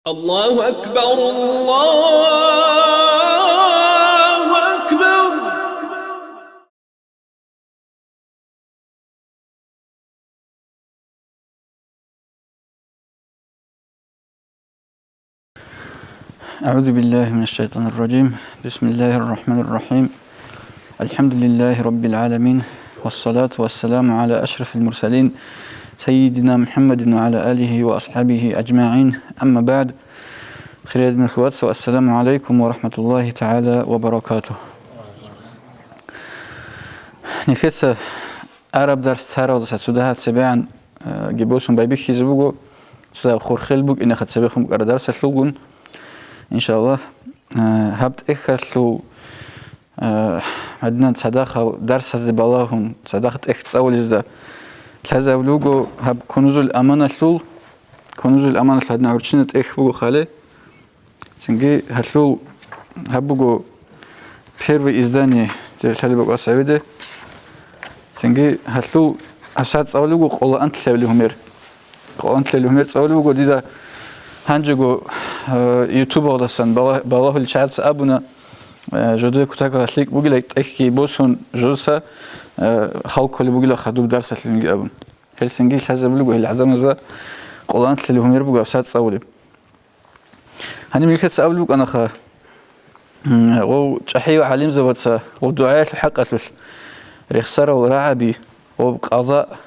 الله أكبر الله أكبر. أعوذ بالله من الشيطان الرجيم. بسم الله الرحمن الرحيم. الحمد لله رب العالمين، والصلاة والسلام على أشرف المرسلين سيدنا محمد وعلى آله وأصحابه أجمعين. أما بعد، خير من الأخوات، والسلام عليكم ورحمة الله تعالى وبركاته. نخيت عرب درس تارو دس سودها سبعا جبوسهم بايبيك يزبوجو سأخور خلبوك إن خد سبيخهم قرر درس سلوجون إن شاء الله. هبت إخلو عندنا صداقة درس هذا باللهون صداقة أول إذا هذا ولوجو هب كنوز الأمانة سلول كنوز الأمانة هدنا عرشنا تأخبو خاله سنجي هسلول هبوجو بيرو إزداني جالس بقى سعيدة سنجي هسلول أسات أولوجو قلا أنت لهمير قلا أنت لهمير أولوجو ديدا هنجو يوتيوب ودسن بالله الشات أبونا جدول كتاك غسليك بقول إحكي بوسون جلسة خالق كل بقول خدوب درس اللي أبون هالسنجي هذا بلوجو العدم ذا قلنا اللي هم يربوا أسات صولي هني ملكت سأقولك أنا خا وشحيو عليم زبطة ودعاء الحق أسلس رخصر ورعبي وقضاء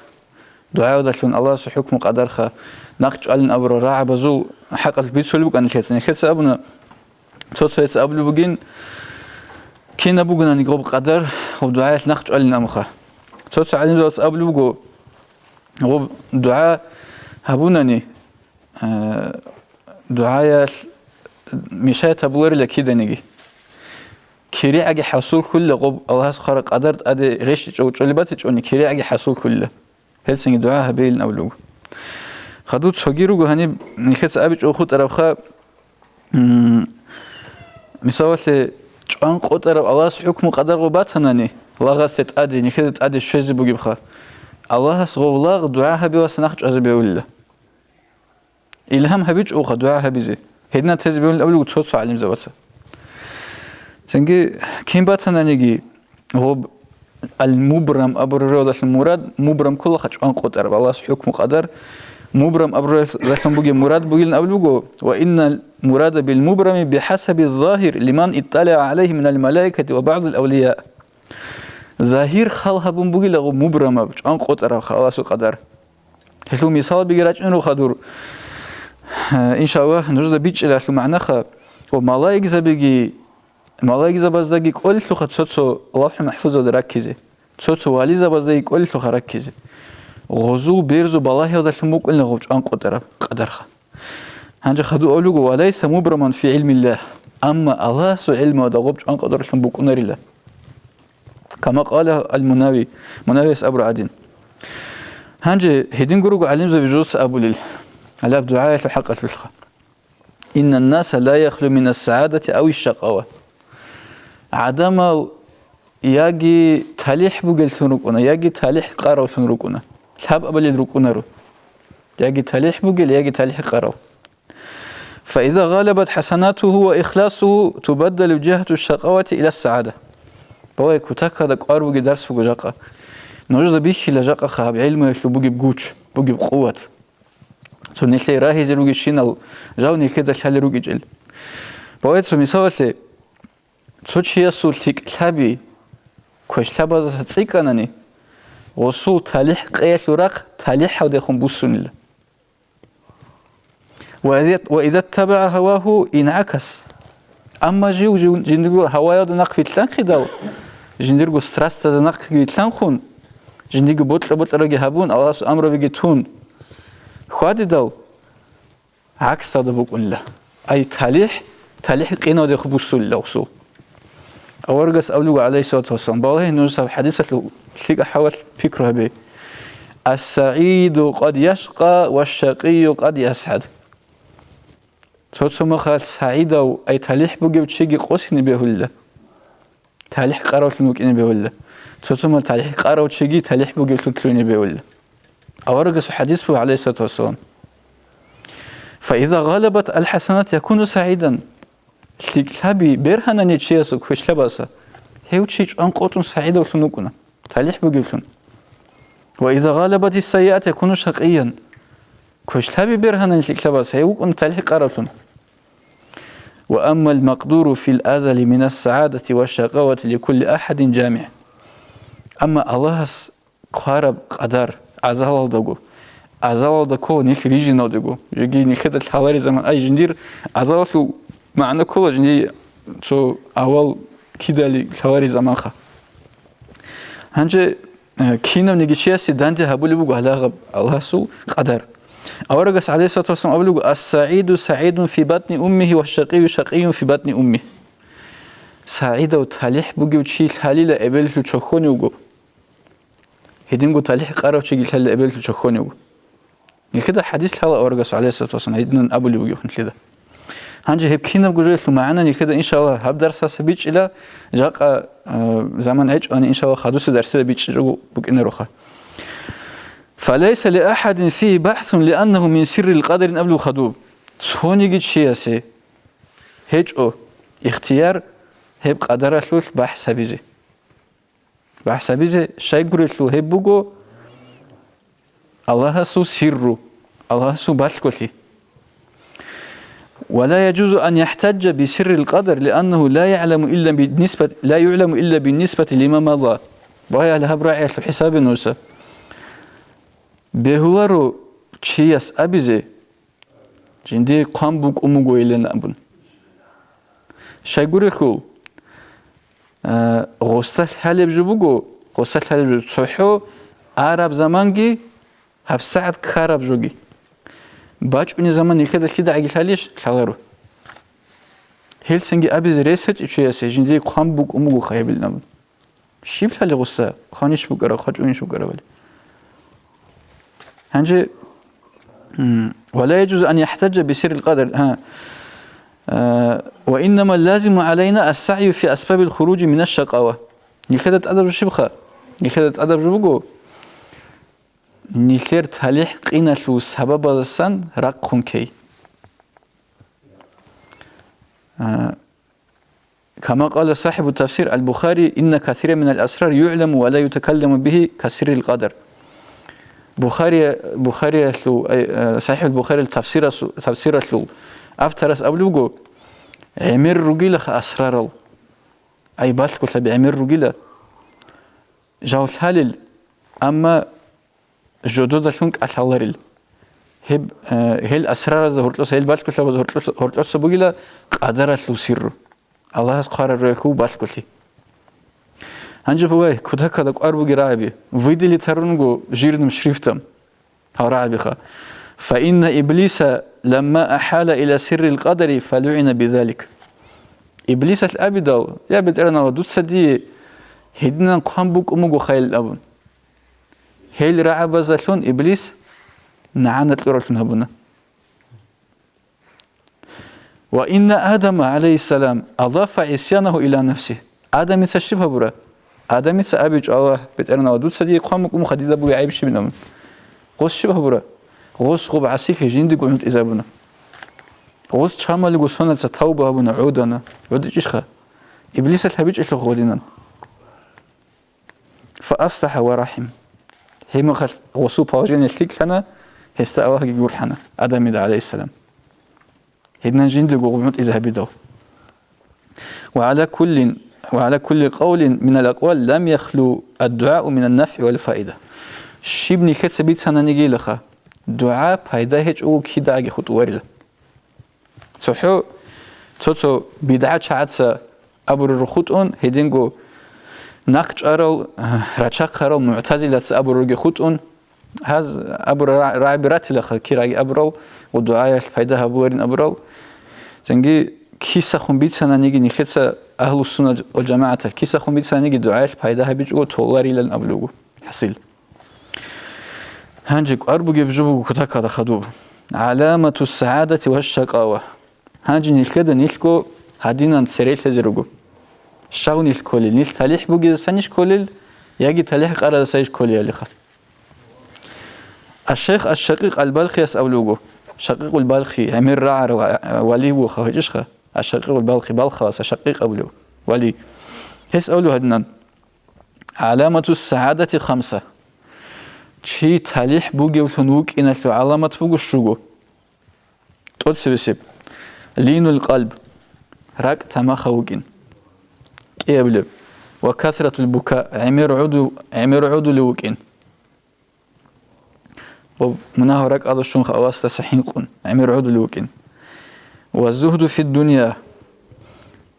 دعاء ودشون الله سحكم قدر خا نقش على أبر رعب زو حق البيت سولبك أنا كت سأبونا توت سأقول بقين كنا بقولنا نجوب قدر ودعاء نقش على نمخه توت عليم زبط سأقول بقو ودعاء هبونني دعاء مشات أبولر لكيدا نجي كيري أجي حصول كله قب الله سخرق قدرت أدي ريش أو تجلبات تجوني كيري أجي حصول كله هالسنج دعاء هبيل أولو خدود صغيرو هني نخت أبيج أو خد أربخا مثال جان قطر الله حكم قدر قبات هناني الله غست أدي نخت أدي شيز بجيبخا الله سغولاغ دعاء هبي وسنخج أزبي ولا إلهام هبيج أو خد دعاء هبيزي هدنا تزبي ولا أولو تصوت علم زبطة سنجي كم باتنا نيجي هو المبرم أبو الرياضة المراد مبرم كله خج أن قطر الله حكم قدر مبرم أبو رسم بقي مراد بقي أبلغو وإن المراد بالمبرم بحسب الظاهر لمن اطلع عليه من الملائكة وبعض الأولياء ظاهر خالها بقي لغو مبرم أن قطر خلاص قدر هلو مثال بقي راجعين خدور إن شاء الله نجد بيج إلى معنى خا وملائكة زبقي ملائكة زبزدقي كل خد صوت لوح محفوظ ودركزه صوت والي زبزدقي كل ركزه غزو بيرزو بالله هذا الموك إلنا غوش أن قدرها هنجا خدو أولوغو وليس مبرما في علم الله أما الله سو علم هذا غوش أن قدر الموك نار الله كما قال المناوي أبو عدين هنجا هدين قروغو علم زي بجوز أبو ليل على بدعاية الحق الفلخة إن الناس لا يخلو من السعادة أو الشقاوة عدم يجي تاليح بقل ثنركونا يجي تاليح قارو ثنركونا الحب أبل يدركونا رو يجي تاليح بقل يجي تاليح قارو فإذا غلبت حسناته وإخلاصه تبدل جهة الشقاوة إلى السعادة بواي كتاك هذا قارو بقي درس بقو جاقا نوجد بيخي لجاقا خاب علم يشلو بقي بقوش بقي بقوة سو نيخي راهي زي روغي شينال جاو نيخي دخل روغي جل بواي سو مثال سوچ يسول تيك الحبي كوش لبازة تسيقانني وصول تاليح قياس وراق تاليح وديخون بوسون الله وإذا اتبع هواه انعكس أما جيو جندرغو هوايا دناق في تلان خداو جندرغو ستراس تزناق في تلان خون جندرغو بطل رجي هبون الله أمر بيجي تون خوادي داو عكس هذا بقول الله أي تاليح قينا وديخون بوسون الله وصول أورجس أولو عليه الصلاة والسلام بالله نوصل حديثة ليك حاول فكره به السعيد قد يشقى والشقي قد يسعد صوت مخال سعيد أو أي تاليح بوجب شيء قوسني به الله تاليح قارو الممكن به الله صوت مال تاليح قارو شيء تاليح بوجب تلوني به الله أورجس حديثه عليه الصلاة والسلام فإذا غلبت الحسنات يكون سعيدا لكلابي برهنا نيتشيسو كوش لباسا هيوتشيش أنقوتون سعيدا وثنوكونا تاليح بقلتون وإذا غلبت السيئات يكون شقيا كوش لابي برهنا لكلاباسا هيوكون تاليح قارتون وأما المقدور في الأزل من السعادة والشقاوة لكل أحد جامع أما الله قارب قدر عزال دغو عزال دكو نيخ ريجينال دغو يجي نيخد الحواري زمان أي جندير عزال معنى كل جندي تو أول كده الحواري زمان خا هنجي كينام نيجيشياسي دانتي هبولي بقو الله سو قدر أورجس عليه الصلاة والسلام أقول السعيد سعيد في بطن أمه والشقي شقي في بطن أمه سعيد وتاليح بقي وشيل حليلة قبلت تشخوني وجو هيدين قو تاليح قارب تشيل حليلة قبلت تشخوني وجو كده حديث هلا أورجس عليه الصلاة والسلام هيدنا أبو اللي بقي خن كده هنجي هبكينا بقولت معنا كده إن شاء الله هبدرس سبيتش إلى جاق زمان إيش أنا إن شاء الله خدوس درس بيتش جو بقينا روخا فليس لأحد فيه بحث لأنه من سر القدر قبل خدوب سوني جد شيء هيج أو اختيار هب قدر لوش بحث بيزي شيء قريت له هب بقو الله سو سره الله سو بالكله ولا يجوز أن يحتج بسر القدر لأنه لا يعلم إلا بالنسبة لما مضى وهي لها براعي في حساب النوسة بهولارو چياس أبيزي جندي قامبوك أموغو إلينا أبون شايقوري خول غوستال حالي بجوبوغو غوستال حالي بجوبوغو تصوحو عرب زمانجي هف ساعد كارب جوغي باج بني زمان يخيدا كده عقل حاليش خلارو هيل سنجي أبيزي ريسج چياسي جندي قامبوك أموغو خايب إلينا أبون شيب حالي غوستا خانيش بقرا خاجونيش بقرا بالي هنجي ولا يجوز أن يحتج بسر القدر وإنما اللازم علينا السعي في أسباب الخروج من الشقاوة نخدت أدب الشبخة نخدت أدب جبقو نخير تاليح قينة لو سبب السن رقهم كي كما قال صاحب التفسير البخاري إن كثير من الأسرار يعلم ولا يتكلم به كسر القدر بخاري صحيح البخاري التفسير لو افترس ابلوغو عمر رجيله اسرار اي بالكو تبي عمر رجيله جاو الحلل اما جدود شونك اشالريل هب هل اسرار ظهرت هل بالكو ظهرت سبوغيلا قدر لو سر الله قرر ركو بالكو هنجي بواي كده كده قربو جرابي فيديو ترنجو جيرنم شريفتم هرابيخا فإن إبليس لما أحال إلى سر القدر فلعن بذلك إبليس الأبدال يا بدرنا ودوت سدي هدنا قامبوك أموغو خيل الأبن هيل رعب زلون إبليس نعانت لرلون هبنا وإن آدم عليه السلام أضاف عصيانه إلى نفسه آدم يتشبه برا آدم يتأبج الله بدرنا ودوت سدي قامبوك أمو خديدة بوي عيب شبنهم غوص شبه برا غوص خوب عسيك جندي قلت إزابنا غوص شامل غوصنا تتوبة بنا عودنا ودي إيشخا إبليس الحبيج إيش لغودنا فأصلح ورحم هي مخل غوصو باوجين يشليك لنا هستأواه يقول حنا آدم عليه السلام هدنا جندي قلت إزابي دو وعلى كل قول من الأقوال لم يخلو الدعاء من النفع والفائدة شيبني كت سبيت سنة نجي لخا دعاء فايدة هيج أو كده أجي خط ورلا صحو توتو بدعة شعاتس أبو الرخوتون هيدينجو نقش أرل رشاق أرل معتزلة أبو الرخوتون هذا أبو رعبرات لخا كيراجي أبرو والدعاء فايدة أبورين أبرو زنجي كيسا خم بيت سنة نجي نخلص أهل السنة والجماعة كيسا خم بيت سنة نجي دعاء فايدة هبيج أو تولاري لن أبلغو حصيل هنجيك أربو جبجبو كتاك هذا خدوب علامة السعادة والشقاوة هنجي نلكدا نلكو هدينا نسريل هزيروغو شاو نلكوليل نل تاليح بوجي سنيش كوليل يجي تاليح قرار سايش كوليل لخا الشيخ الشقيق البلخي يسألوغو شقيق البلخي عمير رعر ولي وخوجشخه الشقيق البلخي بلخاص شقيق أبلو ولي هس أولو هدنان علامة السعادة 5 شي تاليح بوجي وثنوك إن علامة بوجو الشوجو تقول سبسب لين القلب راك تما خوجين كيبلب وكثرة البكاء عمير عودو لوكين ومناه راك هذا الشنخ أواسط سحينقون عمير عودو لوكين والزهد في الدنيا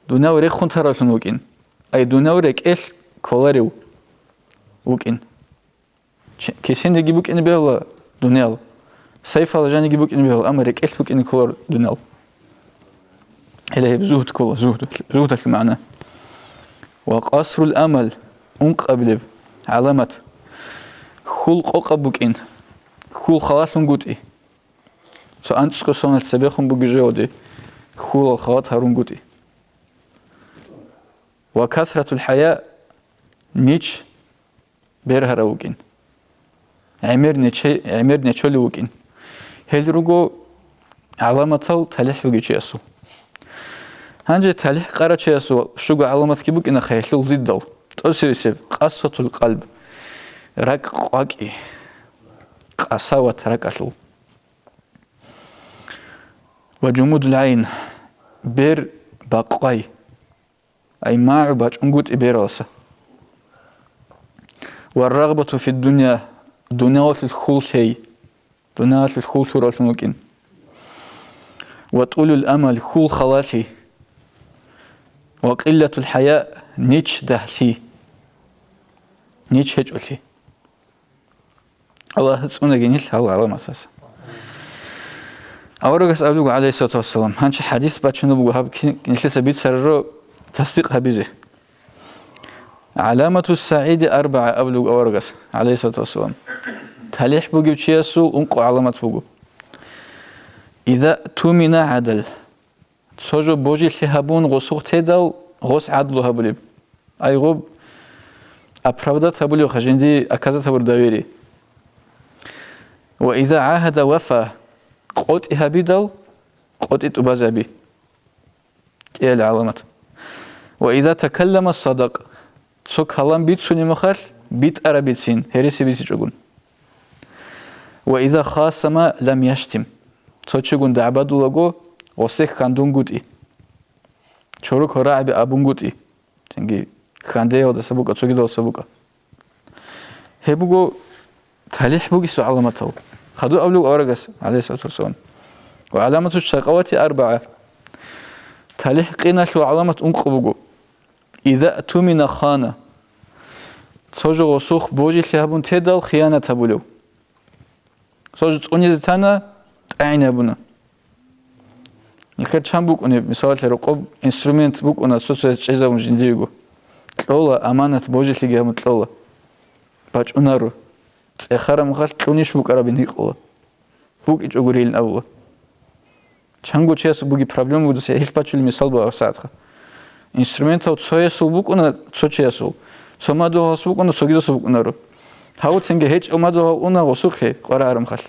دنيا وريخون ترى شنوكين أي دنيا وريك إيش كولاريو وكين كيسين يجيبوك إن بيلا دنيا سيف على جاني يجيبوك إن بيلا أمريك إيش بوك إن كولار دنيا هلا هي بزهد كولا زهد المعنى وقصر الأمل قبل علامة خلق قبوك إن خل خلاص نقولي سو أنت سكسون السبيخون بوجودي خل الخوات هارون قولي وكثرة الحياة نيش بيرها روكين عمر نيشو لوكين هل رجو علامة تلح وجيشيسو هنجي تلح قرأ شيسو شو علامة كيبوك إن خيلو زيدل تأسيسب قسوة القلب رك قاكي قساوة ركشل وجمود العين بير باقاي أي ما عباج انقود إبيراسة والرغبة في الدنيا دنيا الخول شيء دنيا الخول سورة ممكن وطول الأمل خول خلاشي وقلة الحياء نيش دهشي نيش هجولي الله سبحانه جنيش الله على مساس أورجس أبلغ عليه الصلاة والسلام هنش حديث باتشنو بوهاب كنيش بيت سررو تصديق هبيزه علامة السعيد 4 أبلغ أورجس عليه الصلاة والسلام تليح بوجي تشيسو أنقو علامة بوجو إذا تومنا عدل سوجو بوجي لهابون غسوق تدل غس عدل هبليب أي غوب أبراودات هبليو خجندي أكازات هبرداويري وإذا عاهد وفا قوت إهابيدل قوت إتبازابي إيه العلامات وإذا تكلم الصدق سوك هلان بيت سوني مخال بيت أرابيت سين هرسي بيت جوجون وإذا خاصم لم يشتم سوچگون دعبادو لغو وسيخ خاندون گوتي چوروك هراعي بأبون گوتي تنگي خانده ودا سبوكا تسوكي دو سبوكا هبوغو تاليح بوغي سو علامته خدو أبلغ أورغس عليه الصلاة والسلام وعلامة الشقوة 4 تاليح قينا شو علامة انقبوغو إذا أتمنى خانة سوجو غسوخ بوجي لهابون تدل خيانة تبولو سوجو تقوني زتانا تعين أبونا نخير چند بوكوني مثال لرقوب انسترومنت بوكونا سوسو چيزا ونجنديگو تلولا أمانة بوجي لهابون تلولا باج اونارو تخرم مخال تونيش بوكارابين هيقولا بوك إيش أقولين أولا چنگو چيسو بوكي problem بودو سيا هيل باچولي مثال بوا ساعتها инструментов цоесу букуна цочесу сомадо хасбукуна согидо субукунару хаутсинге хеч омадо уна госухе qaraaram khal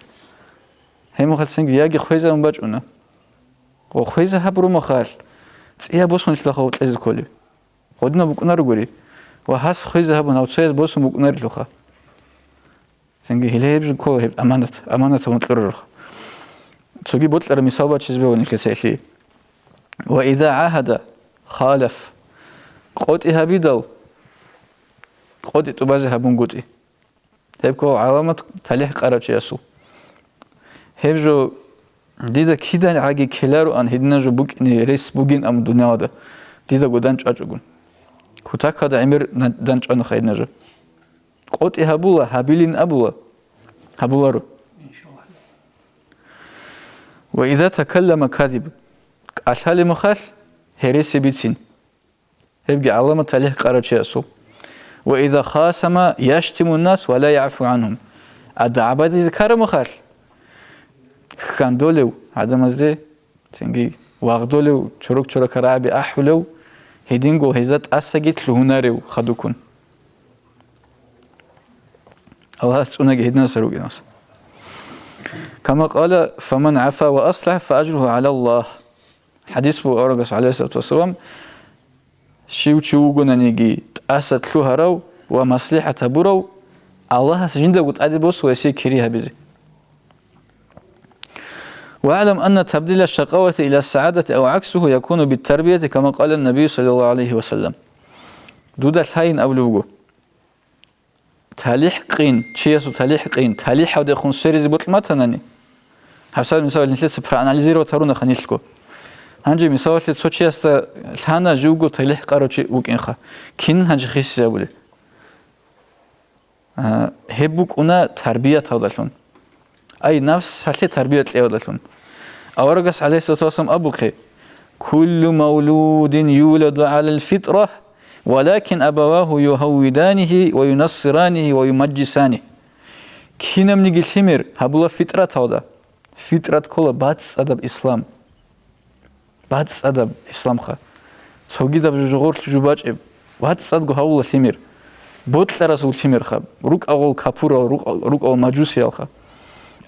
хемо халсинге яги хвеза умбачуна о хвеза хабру махал цია босхун шлаха утлез коли ходна букунару гори ва хас хвеза хабна цоес босхун букунари лоха синге хилебж ко аманат унтлер цоги ботлер мисалба чизбеони кесели ва иза ахада خالف قوتي هبيدل قوتي تبازي هبون قوتي هبكو علامة تليح قرأت يسو هبجو ديدا كيدان عاقي كلارو أن هيدنا جو بوك إني ريس بوغين أم دنيا دا ديدا قو دانش أجوغون كتاك هذا عمر دانش أنو خيدنا جو قوتي هبولا هبيلين أبولا هبولارو وإذا تكلم كاذب أشهالي مخال هرسي بيتين هبقى علامة تليه قرأت يسو وإذا خاصم يشتم الناس ولا يعفو عنهم أدى عبادي ذكر مخال خاندولو هذا مزدي تنجي واغدولو چروك رعبي أحولو هيدينغو هزات أساقيت لهناريو خدوكون الله سبحانه هيدنا سروقي ناس كما قال فمن عفا وأصلح فأجره على الله. حديث بو أورغس عليه الصلاة والسلام شيو تشوغونا نيجي تأسد لوهرو ومصلحة برو الله سجنده قد أدبوس ويسي كريها بزي. واعلم أن تبديل الشقاوة إلى السعادة أو عكسه يكون بالتربية كما قال النبي صلى الله عليه وسلم. دودة الهين أولوغو تاليح قين تشيسو تاليح قين تاليح ودي خون سيريز بطلماتناني حساب مثال نتلت براناليزيرو تارونا خنيشكو هنجي مثال نتلت تشيستا الهانا جوغو تاليح قاروشي وكينخا كين هنجي خيسي أولي هبوك أنا تربية تاودلون أي نفس هالي تربية تاودلون أورغس عليه الصلاة والسلام أبوكي كل مولود يولد على الفطرة ولكن أبواه يهودانه وينصرانه ويمجسانه. كينا منيجي الحمير هبولا فطرة هذا فطرة كله باتس أدب إسلام باتس أدب إسلام خا سوجي دب جوجور تجوباج باتس أدب هبولا الحمير بوت لرسول الحمير خا روك أول كابورا روك أول مجوسي الخا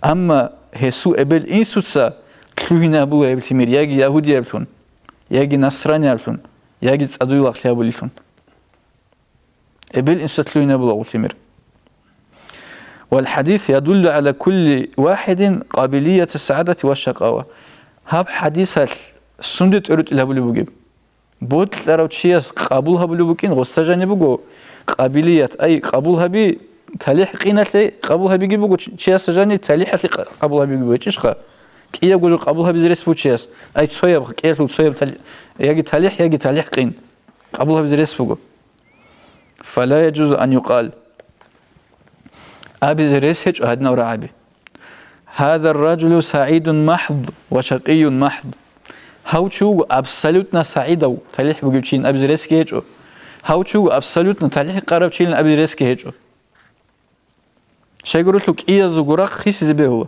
أما هسو أبل إن سوتسا كلهنا هبولا أبل الحمير ياجي يهودي أبلون ياجي نصراني أبلون ياجي تصدق الله أبلون أبل إن ستلوين أبو الثمر. والحديث يدل على كل واحد قابلية السعادة والشقاوة. هاب حديث السندة أرد إلى بلو بجيب. بود لرو تشيس قبولها بلو بكين غستجاني بجو قابلية أي قبولها بي تليح قينة قبولها بيجي بجو تشيس جاني تليح قبولها بيجو إيش خا كي يقولوا قبولها بزرس بو تشيس أي تصيب كيلو تصيب يجي تليح قين قبولها بزرس بجو. فلا يجوز أن يقال أبي زريس هج أهدنا ورعبي هذا الرجل سعيد محض وشقي محض. هاو تشوغ أبسلوتنا سعيدة تليح بجيبشين أبي زريس كيجو هاو تشوغ أبسلوتنا تليح قرب شين أبي زريس كيجو شيء قلت لك إيه زغراق خيس زبيه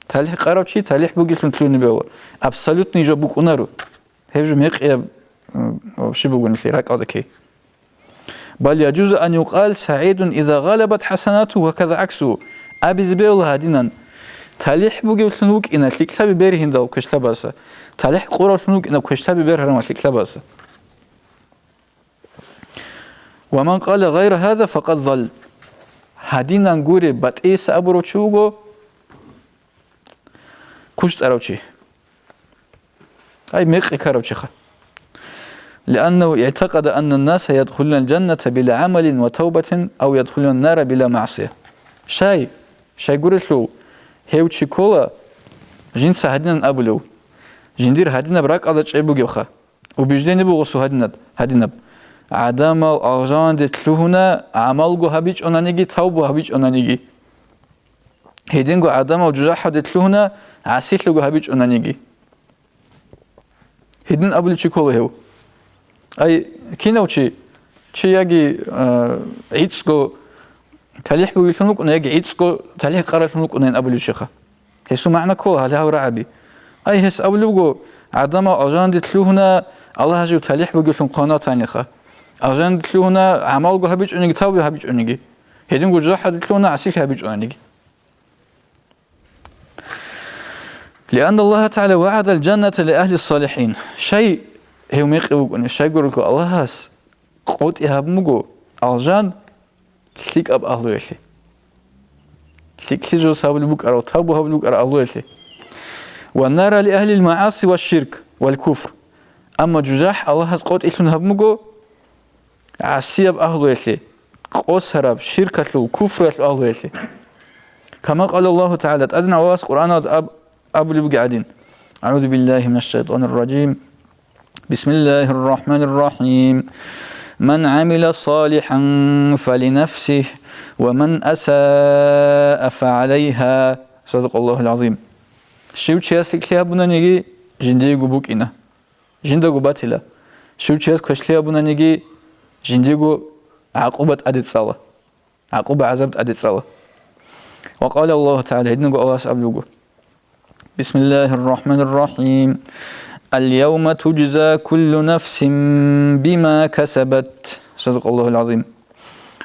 تليح قرب شيء تليح بجيبشين تلوني بيه أبسلوتني جابوك أنارو هيجو ميق إيه وشي بقول نسي راك هذا كي. بل يجوز أن يقال سعيد إذا غلبت حسناته وكذا عكسه. أبي زبيل هادينا تليح بوجي سنوك إن الكتاب بيره هندا وكشلا باسا تليح قرا سنوك إن كشلا بيره هرم الكتاب باسا. ومن قال غير هذا فقد ضل. هادينا نقولي بتأيس أبرو تشوجو كشت أروتشي أي ميق كاروتشي خا. لأنه اعتقد أن الناس يدخلون الجنة بلا عمل وتوبة أو يدخلون النار بلا معصية. شاي قلت له هيو تشيكولا جنس هدنا أبلو جندير هدنا براك على شيء بجوخا وبيجدين بغصو هدنا عدم الأغجان دتلوهنا عمل جو هبيج أنانيجي توبة هبيج أنانيجي هيدين جو عدم الجراح دتلوهنا عسيل جو هبيج أنانيجي هيدين أبلو تشيكولا هيو أي كينوشي يجي عيدسكو تليح بيقولونك أن يجي عيدسكو تليح قرارونك أن أبلو الشيخة هسه معنى كله هذا هو رعبي أي هس أبلوجو عدم أجان دتلوهنا الله هجو تليح بيقولون قناة تانيخة أجان دتلوهنا عمل جو هبيج أنيجي تاوي هبيج أنيجي هيدين جو جراح دتلوهنا عسيك هبيج أنيجي. لأن الله تعالى وعد الجنة لأهل الصالحين. شيء هو ميقوق أن الشيء يقولك الله هاس قوت إهاب مجو الجان سليك أب أهلو يلي سليك هجو سابل بوك أو تابو هابلوك أهلو يلي. والنار لأهل المعاصي والشرك والكفر. أما جزاح الله هاس قوت إلون هاب مجو عسي أب أهلو يلي قوس هرب شركة له كفر أهلو يلي. كما قال الله تعالى أدنى واس قرآن أب اللي بقعدين. أعوذ بالله من الشيطان الرجيم. بسم الله الرحمن الرحيم. من عمل صالحا فلنفسه ومن أساء فعليها. صدق الله العظيم. شو تشيس كليا بنا نيجي جندي جبوك إنا جندا جباتلا. شو تشيس كشليا بنا نيجي جندي جو عقوبة أدت صلاة عقوبة عذاب أدت صلاة. وقال الله تعالى إنه الله سأبلغه. بسم الله الرحمن الرحيم. اليوم تجزى كل نفس بما كسبت. صدق الله العظيم.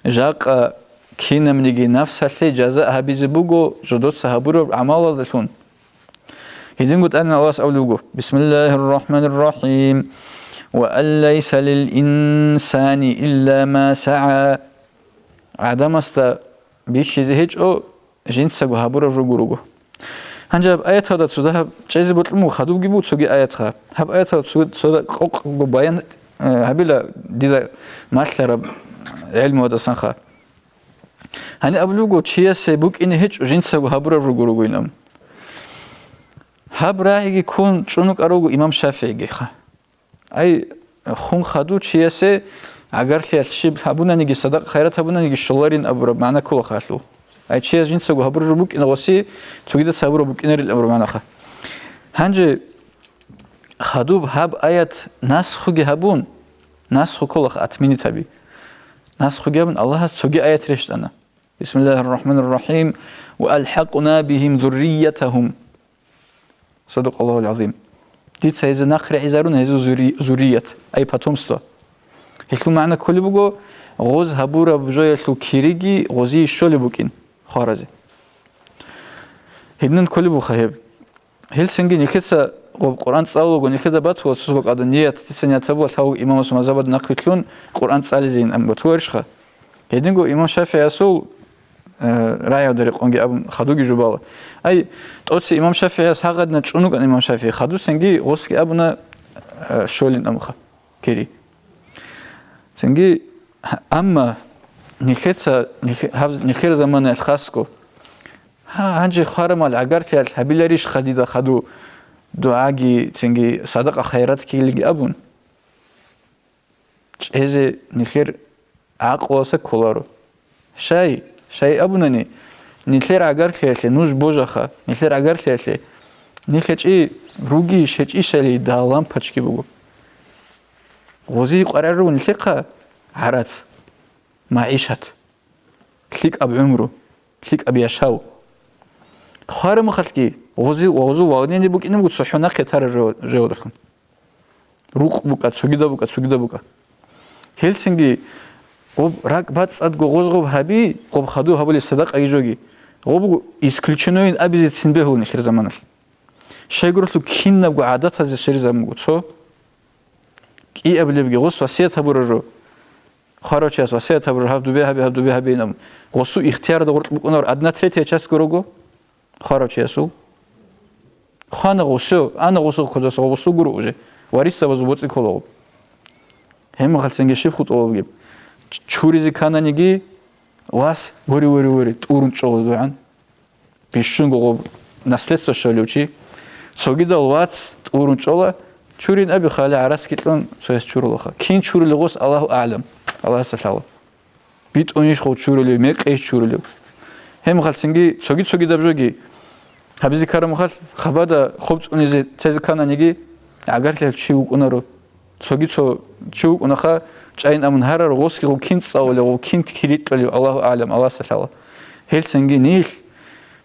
جاق кинамниги нафсалли жаза хабизи буго жодот сахабуро амал дашун хидингут ан Аллах авлуго бисмиллахир рахманир рахим ва аллайса лил инсани илля ма саа адамаста бишизи хеч о жинсагу хабуро жугуруго ханжаб аятада суда чези ботлму хадуги бут соги аятха хаб аятада суда қоқ баян хабила дида машлара илму да санха hani ablugo chiyase buk in hech jinsago habra rugurugo inam habraigi kun chunuk arugo imam shafi'i kha ay khun khadu chiyase agar khiyalshi habunanigi sadaq khairat habunanigi sholarin abra mana kul khalu ay chiyas jinsago habra rubuk in wasi tugida sabra buk inaril abra mana kha hanje khadub hab ayat naskhugi habun naskhu kul atmini tabi naskhu gabun Allah has tugi ayat reshtana بسم الله الرحمن الرحيم وألحقنا بهم ذريتهم صدق الله العظيم ديت سيز نخر عزارون هزو ذرية أي باتومستو هلو معنى كل بقو غوز هبورا بجاية لو كيريجي غوزي الشولي بوكين خارجي هدنن كل بو خهيب هل سنجي نكتسا قرآن تصالوغو نكتا باتو تسوبك أدنيات تسنيا تبو تاو إمام سمازابد نقلتلون قرآن تصالي زين أم بتورشخا هدنگو إمام شافعي أسول رأي داري قونجي أبو خدوجي جبالة أي توصي إمام شافعي أسحقنا تشونوك أن إمام شافعي خدو سنجي غوسكي أبونا شولين أمخا كيري سنجي أما نخير زمان الخاصكو هنجي خارم العقارتي الحبيلاريش خديدة خدو دعاجي سنجي صدقة خيرات كيلي أبون إذا نخير عقواسا كولارو شاي أبونني نخير عقارتي نوش بوجخا نخير عقارتي نخير إيه روجي شيء شلي دالام بتشكي بقول غزي قرارو نخيقة عرات معيشة كليك أب عمره كليك أب يشاو خارم خلقي غزو وانيني بوك إنه بقول صحيح نخير ترى جو دخن روق بوكا تسوجدا بوكا هلسنجي قب رак бац ад гогозгоб хаби قب хаду хабли садақ айжоги قب исключено ин абизитсин бехул нихир заманал шайгурлу киннаб го адат аз шеризам го цо ки аблебги гос васият хабурожо харочас васият хабур хабду бе нам госу ихтияр да гурт букунар адна третья часть горого харочасу хана госу ана госу кодас госу гуру уже вариса возботи коло хем халсенге шифхут олгеб чуризи кананиги вас вори турун чолдуан бишунго наследство шолючи согидал вац турун чола чурин аби хала араскитлон соес чурлоха кин чурлогос Аллаху а'лам Аллах сахала бит ониш хо чурле мекеш чурле хем халсинги согид абжоги хабизи карам хал хабада хоб унизе тез кананиги агар ле чи укунаро согицо чи укунаха чайн амун харар госки го кин цауле го кин киритли Аллаху а'лам Аллах сахала хелсинги нил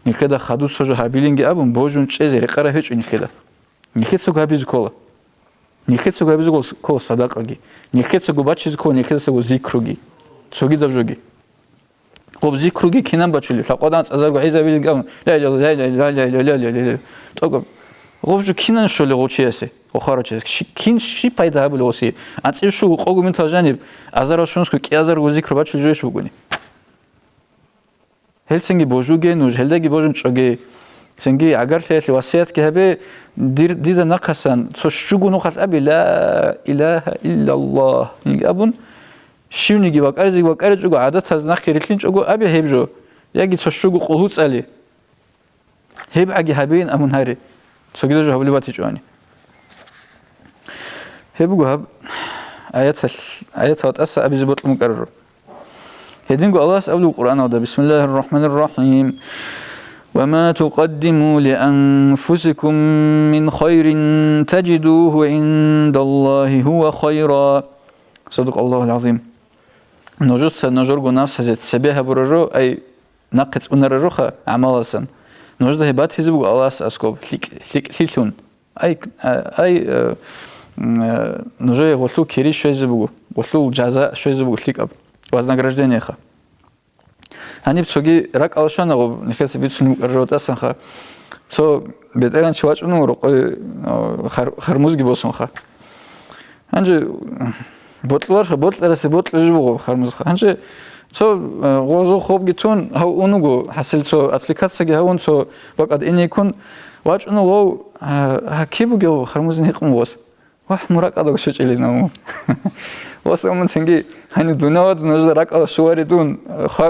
никада хаду сожо хабилинги абун божун чезе рекара хеч никада никецо габиз кола никецо габиз ко садақаги никецо го бачиз ко никецо го зикруги согид абжоги قب ذكرك كنام بتشلي فقدان أزرق عيسى بيلقون لا تقول قب شو كنان شو اللي غوشيسه وخارج كين شيء بايده هبل وسي أنت شو قوم من تجانب أزرق شونس كي أزرق ذكر بتشل جوش بقولي هل سنجي بوجوجي نوج هل دقي بوجن شوجي سنجي عقار فيه وصيات كهبة ديدا نقصان شو نقص أبي لا إله إلا الله أبون شونيجي وقارزي وقارجو عادات از نخيرتلين چوغو ابي هبجو ياگي تشوغو قلوت علي هب اگي هبين امون هاري سوگيدو جو هبلي باتي جواني هبغو هب ايات هات ابي زبط المقرر هدينغو الله سأبلو القرآن ودا بسم الله الرحمن الرحيم وما تقدموا لأنفسكم من خير تجدوه عند الله هو خيرا صدق الله العظيم نوجد نجرجو نفس هذا سبيه برجو أي نقد ونرجوها عمالسن نوجد هبات حزب الله أسكوب ليكون أي نوجد غلطو كيري شو يزبو غلطو جزاء شو يزبو ليك أب وزن نجرجدني خا هني بتشوجي رك علشان أو نخلص بيتشون الرجوت أصلا خا سو بيتقال شواش إنه رق خرموز جبوسون خا هنجي بطل رس بطل جبوه خرموز خا هنجي سو غوزو خوب جتون هاو أونوجو حصل سو أتلكات سجى هاون سو وقت إني يكون واج إنه واو هكيبو جو خرموز نيقم وس واح مراك هذا وش اللي نامو واسه من سنجي هني دوناد نجدرك أو شواري دون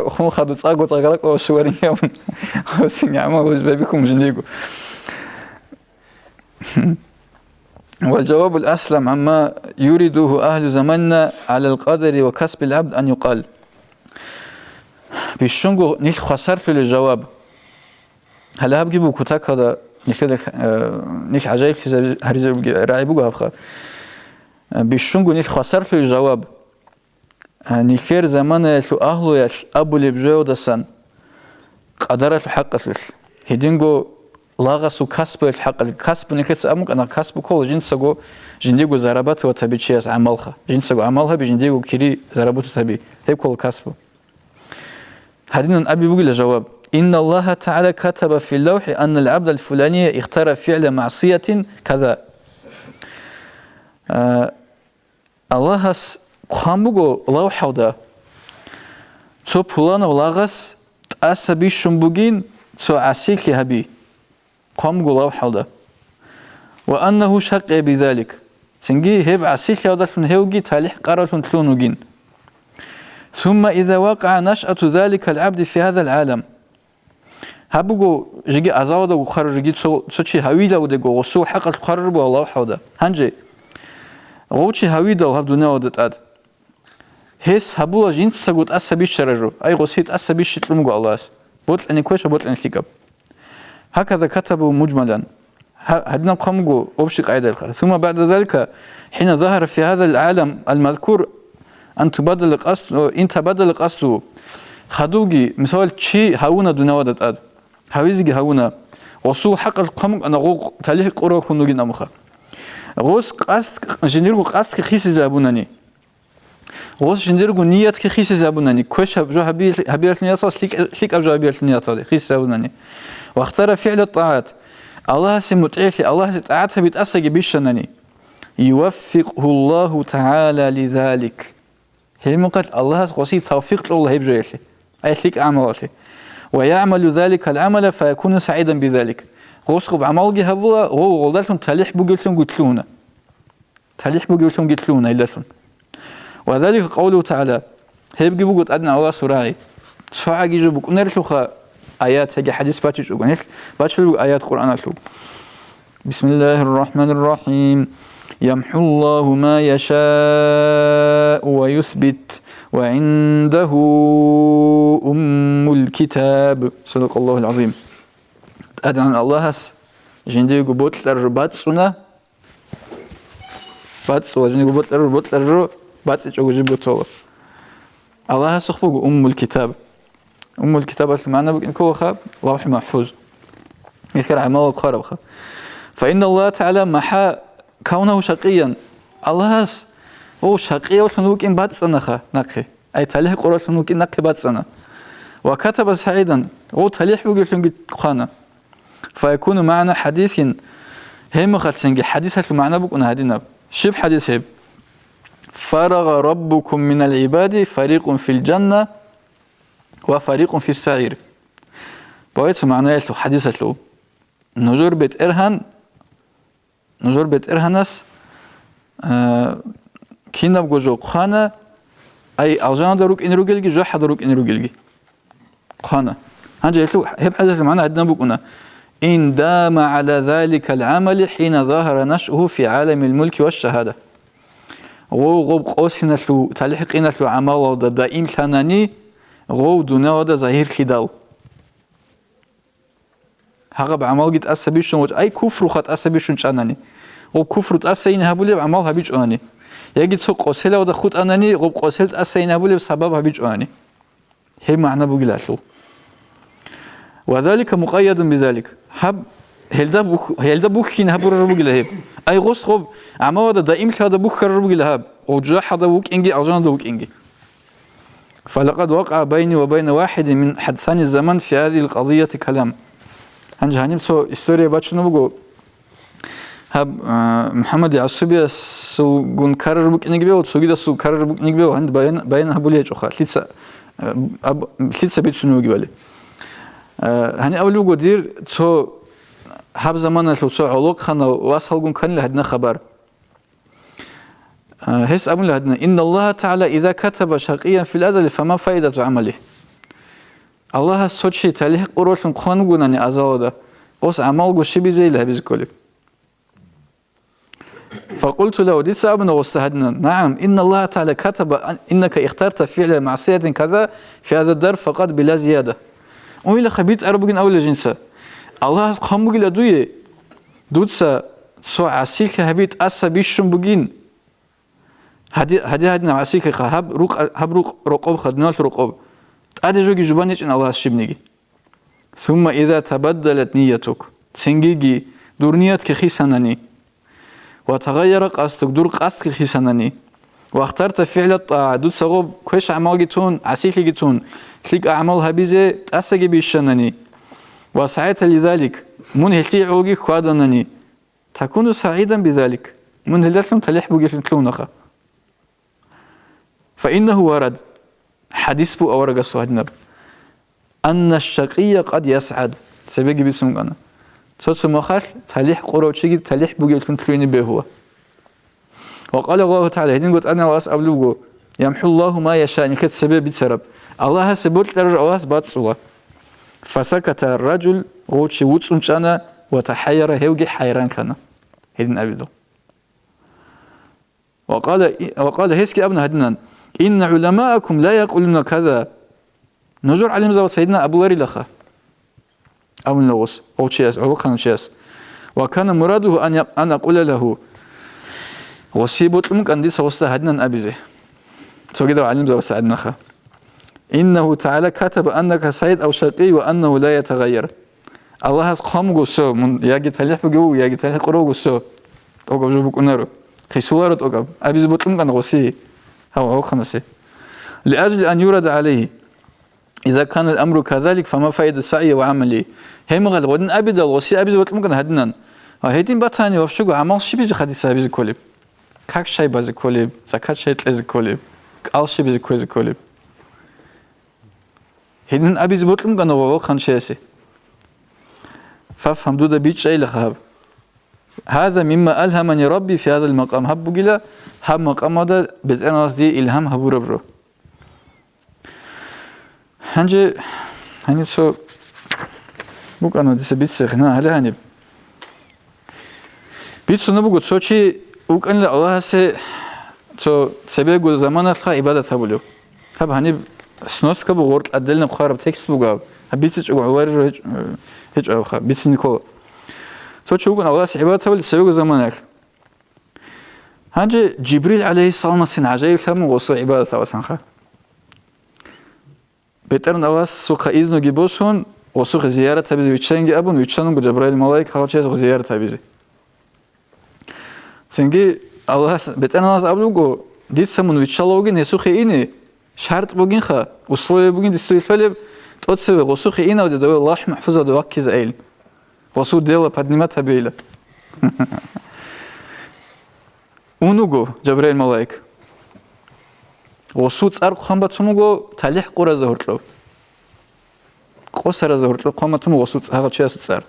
خون خدوا تاجو تاجرك أو شواري يوم سنجي عما وش بيكم جنديجو والجواب الأسلم عما يريده أهل زماننا على القدر وكسب العبد أن يقال بيشونجو نيش خسرت الجواب هل هبجيبو كتاك هذا نيش عجائب هريزة راعيبو هبخا بيشونجو نيش خسرت الجواب نيكير زمان لو أهلو يش أبو لبجو دسان قدرت الحق أسلس هيدينجو لاغسو كسب الحق الكسب نيكيت أمك أنا كسب كل جنسجو جنديجو زرابات وتبيتشيس عملها جنسجو عملها بجنديجو كري زرابات تبي هي كل كسبه هذين أبي بقول الجواب إن الله تعالى كتب في اللوح أن العبد الفلاني اختار فعل معصية كذا الله قامبو لوح هذا تو فلان ولاغس تأسبي شنبوجين تو عسيك هبي قامبو لوح هذا وأنه شق بذلك سنجي هب عسيك هذا هوجي تالح قرر تلونوجين ثم إذا وقع نشأة ذلك العبد في هذا العالم هبقو جيجي أزاودا وخرج جيجي تشي هويدا ودقو وسو حق القرب والله حودا هنجي غوتشي هويدا وهبدونا ودت هس هبولا جين تسقط أسبيش شرجو أي غسيت أسبيش تلمقو الله بطل أني كويش بطل أني ثقب هكذا كتبوا مجملا هدنا قمقو أبشق عيدا ثم بعد ذلك حين ظهر في هذا العالم المذكور أن تبدل القصد إن تبدل القصد خدوجي مثال شيء هونا دون ودت أد هويزجي هونا وصو حق القمق أنا غو تليه قرأ كنوجي نمخه غوس قصد جنيرو قصد كخيس زابونني غوس جنيرو نية كخيس زابونني كوش جو هبيرت نياطة سليك أبجو هبيرت نياطة خيس زابونني واختار فعل الطاعات الله سمتعيش الله ستعاتها بيتأسج بيشنني يوفقه الله تعالى لذلك هي مقت الله قصي توفيق الله يبجيله أي ثيك أعماله ويعمل ذلك العمل فيكون سعيدا بذلك غوسخ بعمل جهبلا غو غلطهم تليح بقولتهم قتلونا تليح بقولتهم قتلونا إلتهم وذلك قوله تعالى هي بيجي بقول أدنى الله سراي سواء يجي بقول نرسلوا آيات هجى حديث باتش وقنيش باتشلوا آيات قرآن شو بسم الله الرحمن الرحيم يمحو الله ما يشاء ويثبت وعنده الكتاب صدق الله العظيم أدنى الله جندي قبوت الرباط سنة بات وجندي قبوت الرباط بات جوجي بطول الله سخبو الكتاب الكتاب المعنى بك إنكو خاب لوح محفوظ يذكر عمال قارب خاب فإن الله تعالى محا كونه شقيا الله هو شقي وشنوك إن بات سنة نقي أي تليه قرآن شنوك إن نقي بات سنة وكتب سعيدا هو تليه بقول شنوك قانا فيكون معنا حديث هم خلصنجي حديث المعنى بك هدينا شب حديث هب فرغ ربكم من العباد فريق في الجنة وفريق في السعير بقيت معناه حديث له نزور بيت إرهانس كينا بجوجو قانا أي أوزان دروك إن رجلجي جو حدروك إن رجلجي قانا هنجي له هب حديث المعنى عندنا بقولنا إن دام على ذلك العمل حين ظهر نشأه في عالم الملك والشهادة غو قوسنا له تلحقنا له عمل ودا دائم ثاني غو دونا ودا ظاهر خداو هغه بعمل جت أسبيشون وج أي كفر خد أسبيشون شانني غو كفر تأسين هبولي بعمل هبيج أني يجي سوق قوسلا ودا خد أنني غو قوسلت أسين هبولي بسبب هبيج أني هي معنى بقولاشلو وذلك مقيد بذلك هب هلدا بوخين هبور ربوجله هب أي غص خب عمل ودا دائم كذا بوخ ربوجله هب وجاه هذا بوك إنجي أوزان ده بوك إنجي فلقد وقع بيني وبين واحد من حدثان الزمن في هذه القضية كلام. هنجي هنيم سو استوريا باتشنو بقول هب محمد يعصبي سو جون كرر بك نجبيه وتسوقي ده سو كرر بك نجبيه وعند بين هبوليه جوخا ليتسا بيت شنو جبالي هني أول بقول دير تو هب زمان لو تو علوق خنا واسهل جون كان لهدنا خبر هس أبو لهدنا إن الله تعالى إذا كتب شقيا في الأزل فما فائدة عمله الله سوتشي تليه قروش قوان جوناني أزاودا قص عمل قشي بزي له بزكولي فقلت له دي سأبنا واستهدنا نعم إن الله تعالى كتب إنك اخترت فعل معصية كذا في هذا الدار فقط بلا زيادة وإلا خبيت أربقين أول جنسة الله قام بقول دوية دودسا سو عسيك هبيت أسا بيشم بقين هدي عسيك هب روق رقب خدناش رقب أدي جوجي جبانيش إن الله شبنيجي ثم إذا تبدلت نيتك تنجيجي دور نيتك خيسانني وتغير قصدك دور قصدك خيسانني واخترت فعل الطاعة دود سغوب كويش أعمال جتون عسيك جتون تلك أعمال هبيزة تأسجي بيشانني وسعيت لذلك من هلتي عوجي خوادنني تكون سعيدا بذلك من هلتهم تلح بوجي تلونخا فإنه ورد حديث بو أورق السوهدنب أن الشقي قد يسعد سبيجي بيسمك أنا صوت مخال تلح قروتشي تلح بوجي تلوني به هو وقال الله تعالى هدين قلت أنا وأسأل لوجو يمحو الله ما يشاء نكت سبب بتسرب الله سبوت لر أواس باتسوا فسكت الرجل غوتشي وتسونشانا وتحير هيوجي حيران كنا هدين أبيدو وقال هيسكي ابن هدنان إن علماءكم لا يقولون كذا نزور علم زوج سيدنا أبو لاري لخا أو النوس أو تشيس أو كان تشيس وكان مراده أن أقول له وسيبوت لمك أن دي سوسته هدنان أبيزه سو كده علم زوج سعدنا خا إنه تعالى كتب أنك سيد أو شقي وأنه لا يتغير الله has قام قصو من يجي تلح بجو يجي تلح قرو قصو أو قبل جبك نارو خيسوارت أو قبل أبيز بطلم كان غسي هو خنسي لأجل أن يرد عليه إذا كان الأمر كذلك فما فائدة سعي وعملي هم غل ودن أبيد الغسي أبيز بطلم كان هدنان هيدين بطاني وفشوا عمل شيء بيز خدي سابيز كوليب كاك شيء باز كوليب زكاة شيء تلز كوليب قال شيء بيز كويز كوليب هيدين أبيز بطلم كان هو خنشيسي فافهم دودا بيت شيء لخاب هذا مما ألهمني ربي في هذا المقام هب بقيلا هب مقام هذا بدأنا دي إلهام هبو ربرو هنجي سو بوك أنا ديس بيت سخنا هلا هني بيت سو نبغى تسوي بوك أن الله سه سو سبب قول زمان الخا عبادة هبولو هب هني سنوس كبو غورت أدلنا بخارب تكست بوجاب هبيت تجوا عوار هيج أو خا بيت نيكو سو شو قلنا الله سعبات هبول سبب زمانك هنجي جبريل عليه السلام سن عجيب هم وصو عبادة وسنخا بيترن أواس سوق إذنه جيبوسون وسوق زيارة تبيزي ويتشانجي أبون ويتشانون جبريل الملاك خلاص شيء زيارة تبيزي سنجي الله بيترن أواس أبلوجو ديت سمون ويتشالوجي نسوق إني شرط بوجين خا وصلوا بوجين دستوي فلب تقصي وسوق إنا ودوا الله محفوظة دوكيز أيل وسوق ديلا بدنيمات هبيلة ونوجو جبريل الملاك وسوق أرق خمبة تموجو تلح قرى زهرتلو قصر زهرتلو قامة تمو وسوق هذا شيء سوق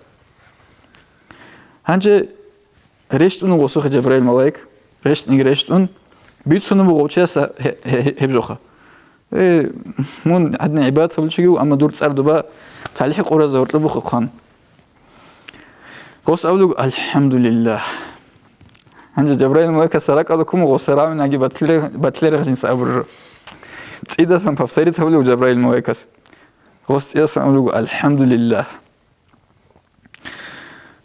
هنجي ريشتون وسوق جبريل الملاك ريشتون بيتسون بوجو شيء هبجوخه من عندنا عبادة بالشيء أما دور تسأل دبا تلح قرى زهرتلو بخو خان قص أقول الحمد لله هنجي جبريل الملاك سرق أدكم وصراع من عجيب بتلير خلين سأبر إذا سام بفسير تقول جبريل الملاك قص يسمع أقول الحمد لله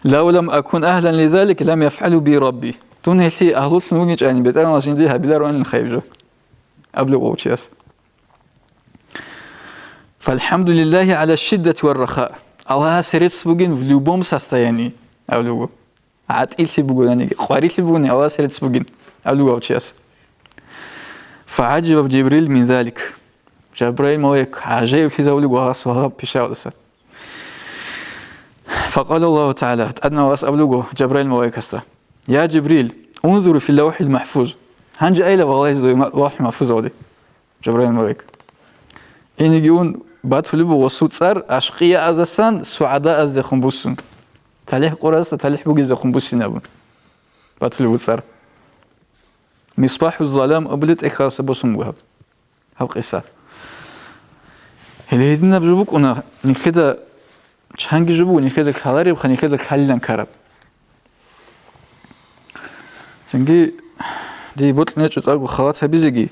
لو لم أكن أهلا لذلك لم يفعلوا بي ربي تونه لي أهل سنوجي يعني بتأنا ماشين ديها بلا روان الخيبجو أبلغ وشيس فالحمد لله على الشدة والرخاء الله سريت سبوجين فلوبوم ساستياني أبلغ عاد إلتي بقول يعني قاريت بقولني الله سريت سبوجين أبلغ وشيس فعجب جبريل من ذلك جبرائيل ملك عجيب في زولي وغاص وغاب بشاولسه. فقال الله تعالى أدنى وأسأبلغه جبرائيل ملك استه يا جبريل انظر في اللوح المحفوظ. هنج أيلا والله يزدو اللوح المحفوظ ودي جبرائيل ملك إني جون باتفلي بوصوت صار أشقية أزسان سعداء أزد خنبوسون تليح قرصة تليح بوجز خنبوسين أبون باتفلي بوصار مصباح الظلام أبلت إخلاص بوسم وهب هب قصة اللي هدينا بجبوك أنا نكده چنگ جبو نكده كالاري بخني كده كاليلان كارب سنجي دي بوت نيجت أقو خلاص هبيزجي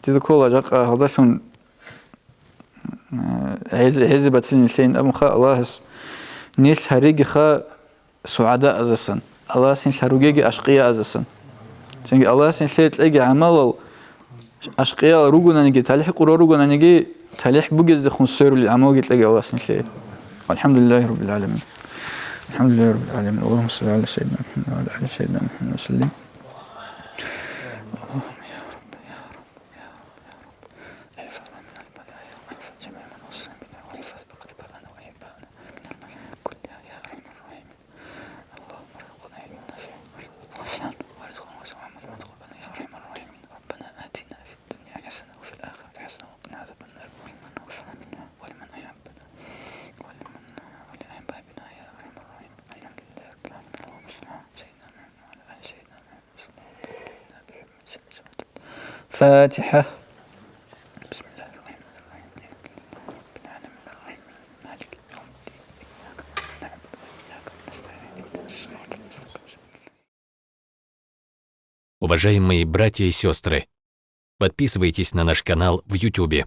تيجي كولا جاك هذاشون عز باتلين الحين أبو خا الله هس نيش هريجي خا سعداء أزسن الله سين شروجي أشقياء أزسن سنجي الله سين شيت لقي عمل أشقياء روجنا نجي تلح قرار روجنا نجي تلح بوجز دخون سير العمل قلت لقي الله سين شيت والحمد لله رب العالمين الحمد لله رب العالمين اللهم صل على سيدنا محمد وعلى آل سيدنا محمد وسلم اللهم يا رب يا رب يا رب يا رب احفظنا من البلايا واحفظ جميع من وصلنا بنا واحفظ أقرباءنا وأحباءنا من الملائكة كلها يا أرحم الراحمين اللهم ارزقنا علما نافعا ورزقا واسعا وعملا متقبلا يا أرحم الراحمين ربنا آتنا في الدنيا حسنة وفي الآخرة حسنة وقنا عذاب النار ولمن أوصانا منا ولمن أحبنا ولأحبابنا يا أرحم الراحمين الحمد لله رب العالمين اللهم صل على سيدنا محمد وعلى آل سيدنا محمد فاتحة بسم الله الرحمن الرحيم رب العالمين الرحمن مالك يوم الدين إياك نعبد وإياك نستعين اهدنا الصراط المستقيم. Уважаемые братья и сестры, подписывайтесь на наш канал в YouTube.